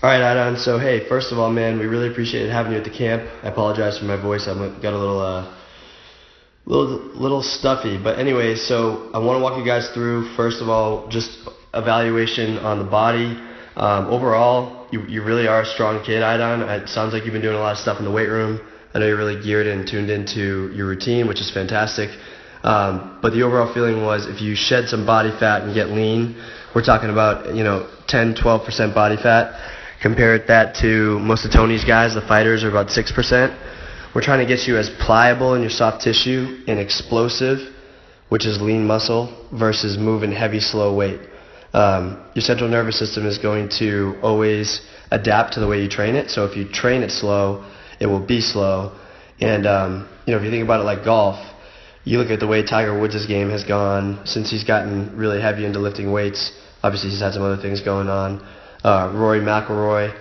All right, Aiden. So, hey, first of all, man, we really appreciated having you at the camp. I apologize for my voice. I got a little stuffy. But anyway, so I want to walk you guys through, first of all, just evaluation on the body. Overall, you really are a strong kid, Aiden. It sounds like you've been doing a lot of stuff in the weight room. I know you're really geared and tuned into your routine, which is fantastic. But the overall feeling was if you shed some body fat and get lean, we're talking about 10, 12% body fat. Compare that to most of Tony's guys, the fighters, are about 6%. We're trying to get you as pliable in your soft tissue and explosive, which is lean muscle, versus moving heavy, slow weight. Your central nervous system is going to always adapt to the way you train it. So if you train it slow, it will be slow. And if you think about it like golf, you look at the way Tiger Woods' game has gone since he's gotten really heavy into lifting weights. Obviously, he's had some other things going on. Rory McIlroy.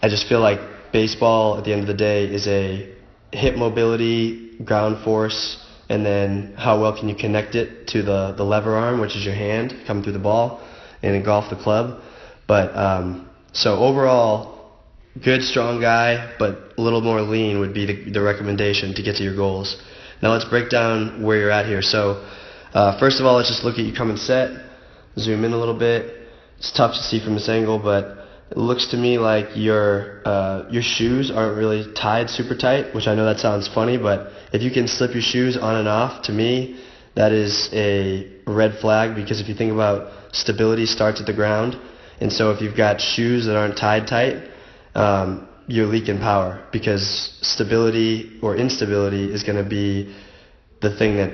I just feel like baseball, at the end of the day, is a hip mobility, ground force, and then how well can you connect it to the lever arm, which is your hand coming through the ball, and in golf, the club. But so overall, good, strong guy, but a little more lean would be the recommendation to get to your goals. Now let's break down where you're at here. So first of all, let's just look at you coming set. Zoom in a little bit. It's tough to see from this angle, but it looks to me like your shoes aren't really tied super tight, which I know that sounds funny, but if you can slip your shoes on and off, to me, that is a red flag, because if you think about stability starts at the ground, and so if you've got shoes that aren't tied tight, you're leaking power, because stability or instability is going to be the thing that,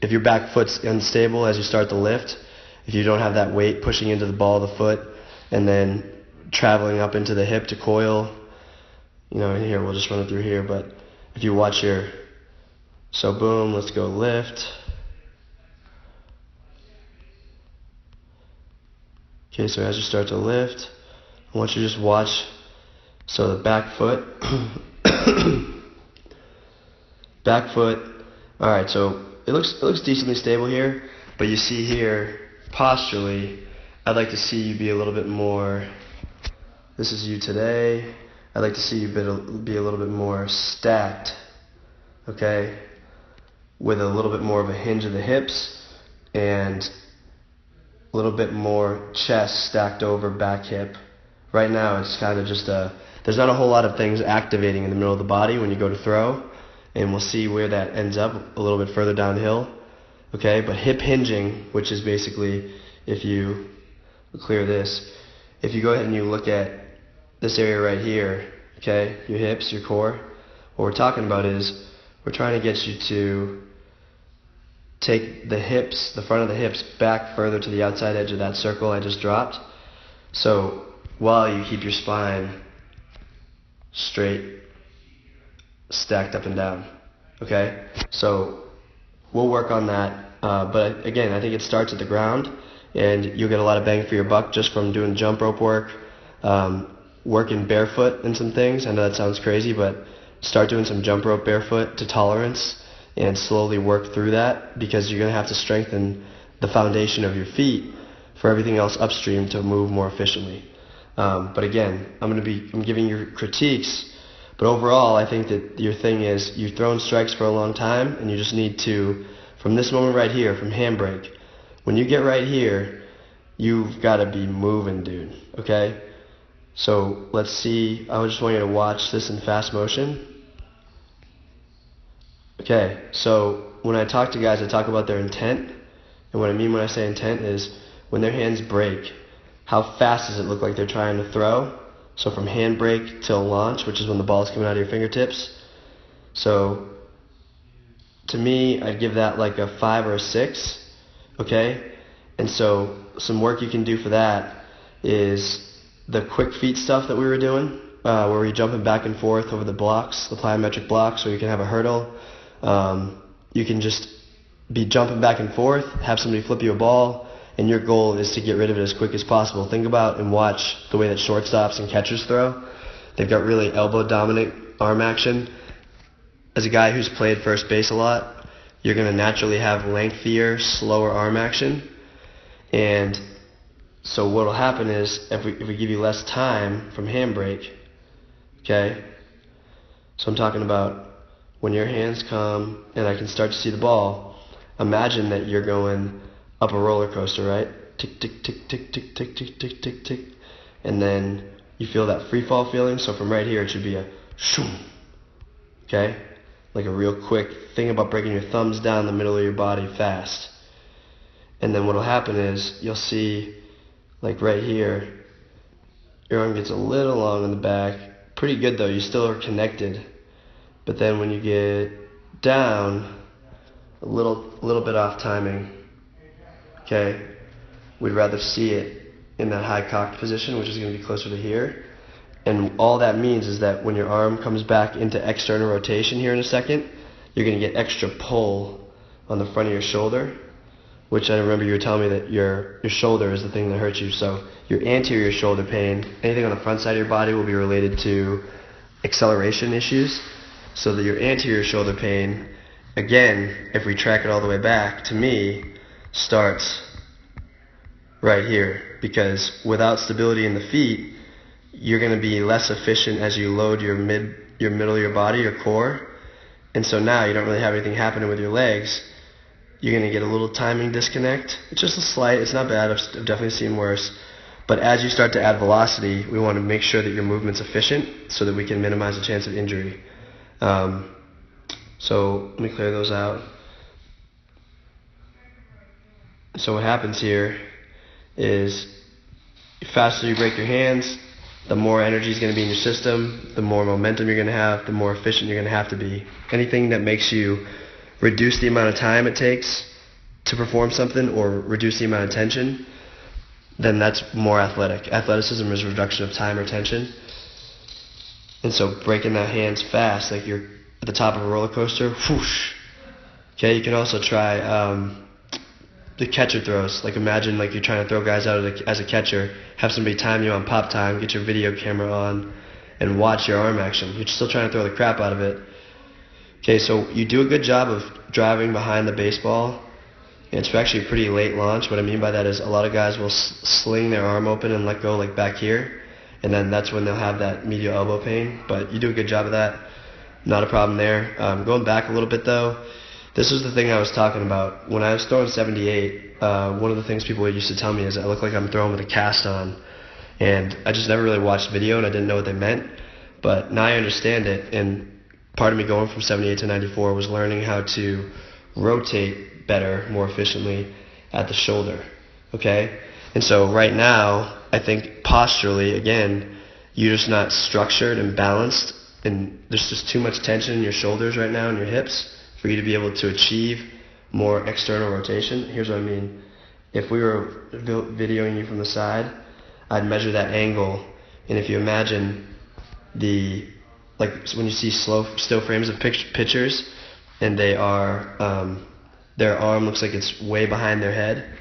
if your back foot's unstable as you start to lift, if you don't have that weight pushing into the ball of the foot and then traveling up into the hip to coil, here, we'll just run it through here, but if you watch so boom, let's go lift. Okay, so as you start to lift, I want you to just watch, so the back foot, alright, so it looks decently stable here, but you see here, posturally, I'd like to see you be a little bit more, this is you today, I'd like to see you be a little bit more stacked, okay, with a little bit more of a hinge of the hips, and a little bit more chest stacked over back hip. Right now it's kind of just there's not a whole lot of things activating in the middle of the body when you go to throw, and we'll see where that ends up a little bit further downhill. Okay, but hip hinging, which is basically, if you clear this, if you go ahead and you look at this area right here, okay, your hips, your core, what we're talking about is we're trying to get you to take the hips, the front of the hips, back further to the outside edge of that circle I just dropped. So while you keep your spine straight, stacked up and down, okay? So we'll work on that, but again, I think it starts at the ground, and you'll get a lot of bang for your buck just from doing jump rope work, working barefoot in some things. I know that sounds crazy, but start doing some jump rope barefoot to tolerance and slowly work through that, because you're going to have to strengthen the foundation of your feet for everything else upstream to move more efficiently. But again, I'm giving you critiques. But overall, I think that your thing is you've thrown strikes for a long time, and you just need to, from this moment right here, from handbrake, when you get right here, you've got to be moving, dude, okay? So let's see. I just want you to watch this in fast motion. Okay, so when I talk to guys, I talk about their intent, and what I mean when I say intent is when their hands break, how fast does it look like they're trying to throw? So from handbrake till launch, which is when the ball is coming out of your fingertips. So to me, I'd give that like a 5 or a 6, okay? And so some work you can do for that is the quick feet stuff that we were doing, where we're jumping back and forth over the blocks, the plyometric blocks, or you can have a hurdle. You can just be jumping back and forth, have somebody flip you a ball, and your goal is to get rid of it as quick as possible. Think about and watch the way that shortstops and catchers throw. They've got really elbow-dominant arm action. As a guy who's played first base a lot, you're going to naturally have lengthier, slower arm action. And So what will happen is if we give you less time from handbrake, okay? So I'm talking about when your hands come and I can start to see the ball, imagine that you're going up a roller coaster, right? Tick, tick, tick, tick, tick, tick, tick, tick, tick, tick. And then you feel that free fall feeling. So from right here, it should be a shoom, okay? Like a real quick thing about breaking your thumbs down the middle of your body fast. And then what will happen is you'll see, like right here, your arm gets a little long in the back. Pretty good though, you still are connected. But then when you get down, a little bit off timing, okay? We'd rather see it in that high cocked position, which is going to be closer to here. And all that means is that when your arm comes back into external rotation here in a second, you're going to get extra pull on the front of your shoulder, which I remember you were telling me that your shoulder is the thing that hurts you. So your anterior shoulder pain, anything on the front side of your body will be related to acceleration issues. So that your anterior shoulder pain, again, if we track it all the way back, to me, starts right here. Because without stability in the feet, you're going to be less efficient as you load your middle of your body, your core. And so now you don't really have anything happening with your legs. You're going to get a little timing disconnect. It's just a slight, it's not bad, I've definitely seen worse. But as you start to add velocity, we want to make sure that your movement's efficient so that we can minimize the chance of injury. So let me clear those out. So what happens here is the faster you break your hands, the more energy is going to be in your system, the more momentum you're going to have, the more efficient you're going to have to be. Anything that makes you reduce the amount of time it takes to perform something or reduce the amount of tension, then that's more athletic. Athleticism is reduction of time or tension. And so breaking that hands fast, like you're at the top of a roller coaster, whoosh. Okay, you can also try the catcher throws. Like imagine like you're trying to throw guys out as a catcher, have somebody time you on pop time, get your video camera on, and watch your arm action. You're still trying to throw the crap out of it. Okay, so you do a good job of driving behind the baseball. It's actually a pretty late launch. What I mean by that is a lot of guys will sling their arm open and let go like back here, and then that's when they'll have that medial elbow pain. But you do a good job of that. Not a problem there. Going back a little bit though, this was the thing I was talking about. When I was throwing 78, one of the things people used to tell me is I look like I'm throwing with a cast on. And I just never really watched video and I didn't know what they meant. But now I understand it, and part of me going from 78 to 94 was learning how to rotate better, more efficiently at the shoulder, okay? And so right now, I think posturally, again, you're just not structured and balanced, and there's just too much tension in your shoulders right now and your hips for you to be able to achieve more external rotation. Here's what I mean. If we were videoing you from the side, I'd measure that angle, and if you imagine like when you see still frames of pitchers, and they are, their arm looks like it's way behind their head,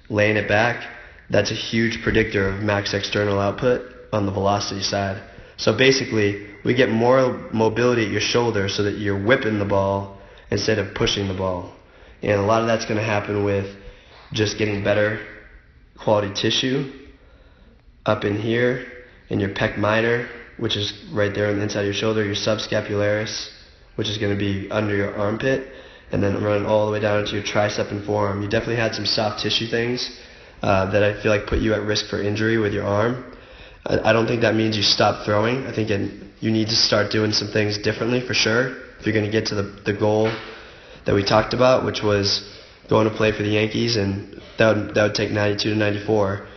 laying it back, that's a huge predictor of max external output on the velocity side. So basically, we get more mobility at your shoulder so that you're whipping the ball instead of pushing the ball. And a lot of that's going to happen with just getting better quality tissue up in here, in your pec minor, which is right there on the inside of your shoulder, your subscapularis, which is going to be under your armpit, and then running all the way down into your tricep and forearm. You definitely had some soft tissue things that I feel like put you at risk for injury with your arm. I don't think that means you stop throwing. I think you need to start doing some things differently for sure if you're going to get to the goal that we talked about, which was going to play for the Yankees, and that would take 92 to 94.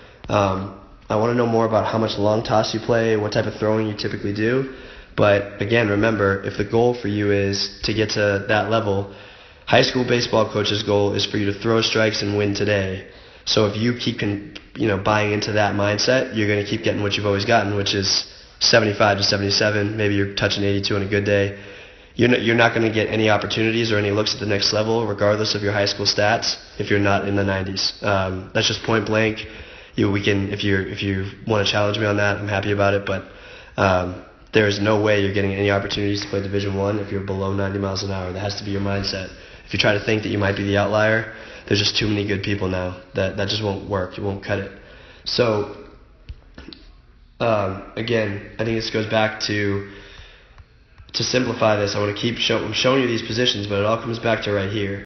I want to know more about how much long toss you play, what type of throwing you typically do. But again, remember, if the goal for you is to get to that level, high school baseball coach's goal is for you to throw strikes and win today. So if you keep buying into that mindset, you're going to keep getting what you've always gotten, which is 75 to 77. Maybe you're touching 82 on a good day. You're not going to get any opportunities or any looks at the next level, regardless of your high school stats, if you're not in the 90s. That's just point blank. If you want to challenge me on that, I'm happy about it. But there is no way you're getting any opportunities to play Division I if you're below 90 miles an hour. That has to be your mindset. If you try to think that you might be the outlier, there's just too many good people now. That just won't work. It won't cut it. So, again, I think this goes back to simplify this. I want to keep I'm showing you these positions, but it all comes back to right here.